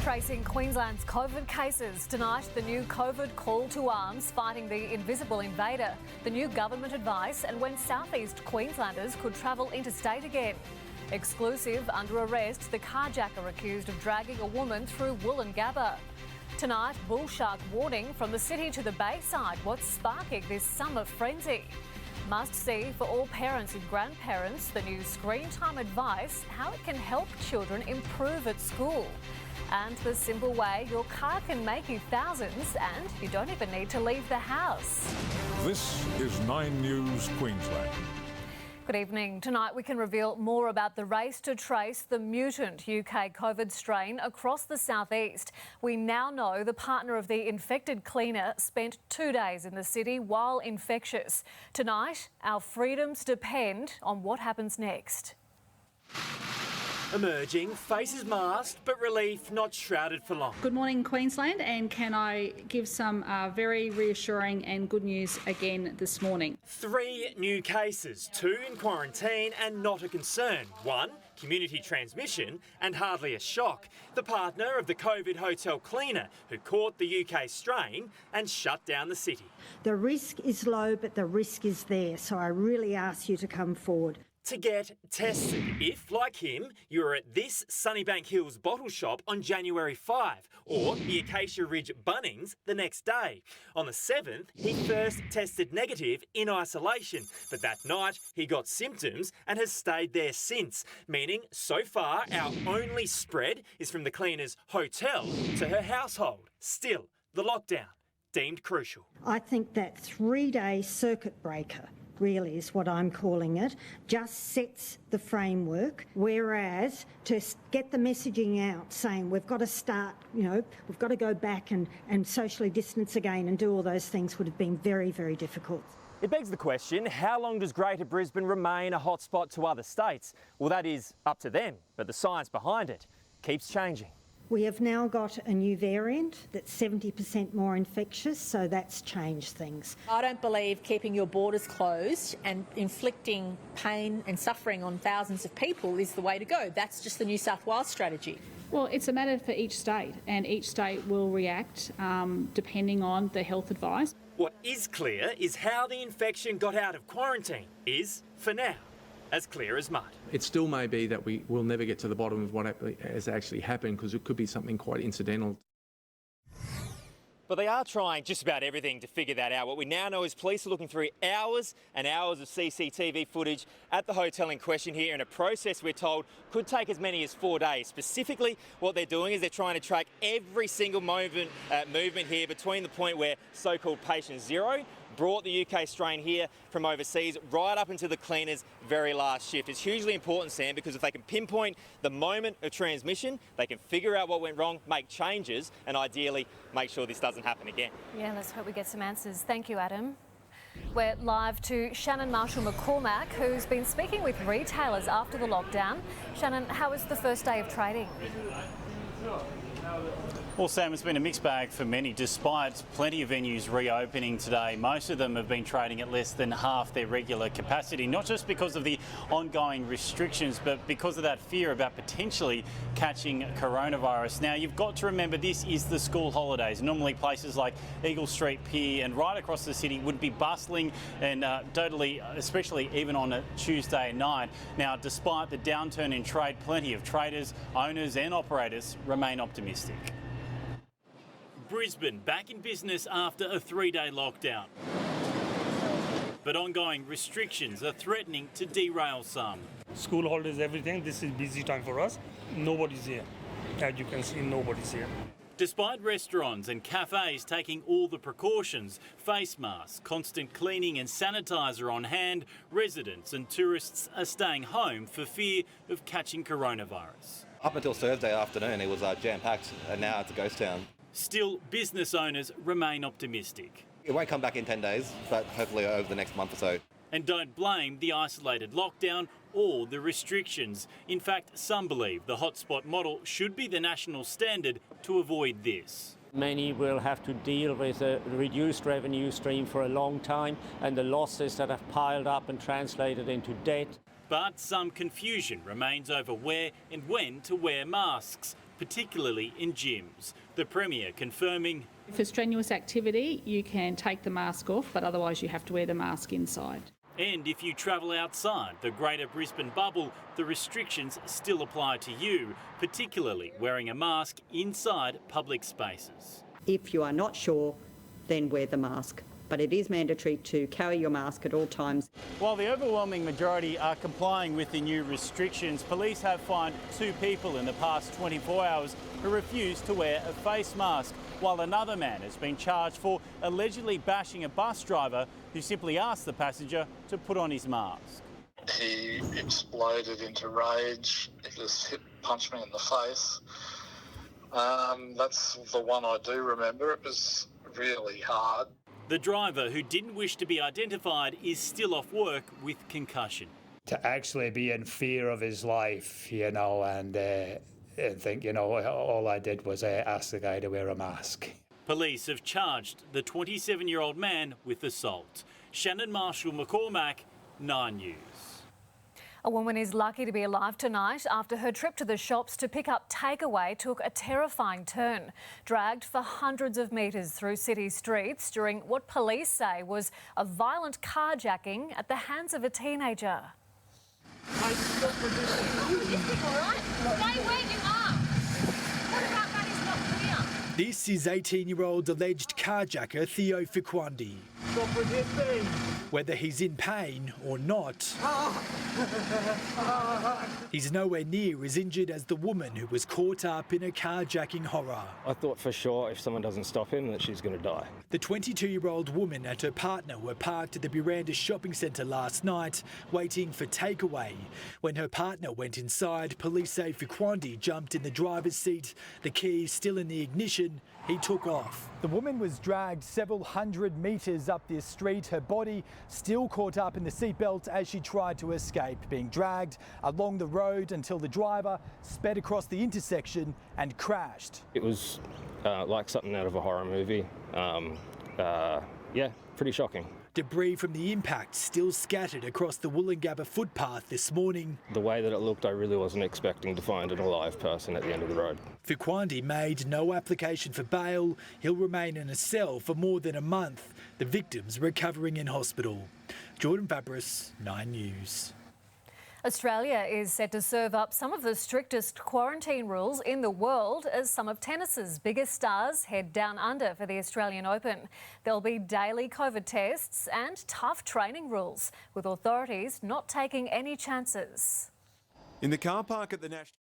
Tracing Queensland's COVID cases. Tonight, the new COVID call to arms, fighting the invisible invader, the new government advice, and when southeast Queenslanders could travel interstate again. Exclusive, under arrest, the carjacker accused of dragging a woman through Woolloongabba. Tonight, bull shark warning from the city to the Bayside. What's sparking this summer frenzy? Must see for all parents and grandparents, the new screen time advice, how it can help children improve at school. And the simple way your car can make you thousands and you don't even need to leave the house. This is 9 News Queensland. Good evening. Tonight we can reveal more about the race to trace the mutant UK COVID strain across the southeast. We now know the partner of the infected cleaner spent 2 days in the city while infectious. Tonight, our freedoms depend on what happens next. Emerging, faces masked, but relief not shrouded for long. Good morning, Queensland, and can I give some very reassuring and good news again this morning? 3 new cases, 2 in quarantine and not a concern. 1, community transmission and hardly a shock. The partner of the COVID hotel cleaner who caught the UK strain and shut down the city. The risk is low, but the risk is there, so I really ask you to come forward. To get tested if, like him, you were at this Sunnybank Hills bottle shop on January 5 or the Acacia Ridge Bunnings the next day. On the 7th, he first tested negative in isolation, but that night he got symptoms and has stayed there since, meaning so far our only spread is from the cleaner's hotel to her household. Still, the lockdown deemed crucial. I think that 3-day circuit breaker really is what I'm calling it, just sets the framework, whereas to get the messaging out saying we've got to start, we've got to go back and socially distance again and do all those things would have been very, very difficult. It begs the question, how long does Greater Brisbane remain a hotspot to other states? Well, that is up to them, but the science behind it keeps changing. We have now got a new variant that's 70% more infectious, so that's changed things. I don't believe keeping your borders closed and inflicting pain and suffering on thousands of people is the way to go. That's just the New South Wales strategy. Well, it's a matter for each state, and each state will react depending on the health advice. What is clear is how the infection got out of quarantine is, for now, as clear as mud. It still may be that we will never get to the bottom of what has actually happened, because it could be something quite incidental. But they are trying just about everything to figure that out. What we now know is police are looking through hours and hours of CCTV footage at the hotel in question here in a process we're told could take as many as 4 days. Specifically, what they're doing is they're trying to track every single movement here between the point where so-called patient 0 brought the UK strain here from overseas right up into the cleaner's very last shift. It's hugely important, Sam, because if they can pinpoint the moment of transmission, they can figure out what went wrong, make changes, and ideally make sure this doesn't happen again. Yeah, let's hope we get some answers. Thank you, Adam. We're live to Shannon Marshall-McCormack, who's been speaking with retailers after the lockdown. Shannon, how was the first day of trading? Well, Sam, it's been a mixed bag for many. Despite plenty of venues reopening today, most of them have been trading at less than half their regular capacity, not just because of the ongoing restrictions, but because of that fear about potentially catching coronavirus. Now, you've got to remember this is the school holidays. Normally places like Eagle Street Pier and right across the city would be bustling and totally, especially even on a Tuesday night. Now, despite the downturn in trade, plenty of traders, owners and operators remain optimistic. Brisbane back in business after a 3-day lockdown. But ongoing restrictions are threatening to derail some. School holidays, everything, this is busy time for us. Nobody's here. As you can see, nobody's here. Despite restaurants and cafes taking all the precautions, face masks, constant cleaning and sanitizer on hand, residents and tourists are staying home for fear of catching coronavirus. Up until Thursday afternoon, it was jam-packed, and now it's a ghost town. Still, business owners remain optimistic. It won't come back in 10 days, but hopefully over the next month or so. And don't blame the isolated lockdown or the restrictions. In fact, some believe the hotspot model should be the national standard to avoid this. Many will have to deal with a reduced revenue stream for a long time and the losses that have piled up and translated into debt. But some confusion remains over where and when to wear masks. particularly in gyms. The Premier confirming For strenuous activity, you can take the mask off, but otherwise you have to wear the mask inside. And if you travel outside the Greater Brisbane bubble, the restrictions still apply to you, particularly wearing a mask inside public spaces. If you are not sure, then wear the mask. But it is mandatory to carry your mask at all times. While the overwhelming majority are complying with the new restrictions, police have fined 2 people in the past 24 hours who refused to wear a face mask, while another man has been charged for allegedly bashing a bus driver who simply asked the passenger to put on his mask. He exploded into rage. He just punched me in the face. That's the one I do remember. It was really hard. The driver, who didn't wish to be identified, is still off work with concussion. To actually be in fear of his life, and think, all I did was ask the guy to wear a mask. Police have charged the 27-year-old man with assault. Shannon Marshall McCormack, 9 News. A woman is lucky to be alive tonight after her trip to the shops to pick up takeaway took a terrifying turn. Dragged for hundreds of metres through city streets during what police say was a violent carjacking at the hands of a teenager. Stay where you are. What about that is not clear? This is 18-year-old alleged carjacker Theo Fiquandi. Whether he's in pain or not, he's nowhere near as injured as the woman who was caught up in a carjacking horror. I thought for sure if someone doesn't stop him that she's going to die. The 22-year-old woman and her partner were parked at the Buranda shopping centre last night, waiting for takeaway. When her partner went inside, police say Fiquandi jumped in the driver's seat. The key still in the ignition. He took off. The woman was dragged several hundred metres up this street, her body still caught up in the seatbelt as she tried to escape, being dragged along the road until the driver sped across the intersection and crashed. It was like something out of a horror movie. Yeah, pretty shocking. Debris from the impact still scattered across the Woolloongabba footpath this morning. The way that it looked, I really wasn't expecting to find an alive person at the end of the road. Fiquandi made no application for bail. He'll remain in a cell for more than a month. The victim's recovering in hospital. Jordan Fabris, 9 News. Australia is set to serve up some of the strictest quarantine rules in the world as some of tennis's biggest stars head down under for the Australian Open. There'll be daily COVID tests and tough training rules, with authorities not taking any chances. In the car park at the National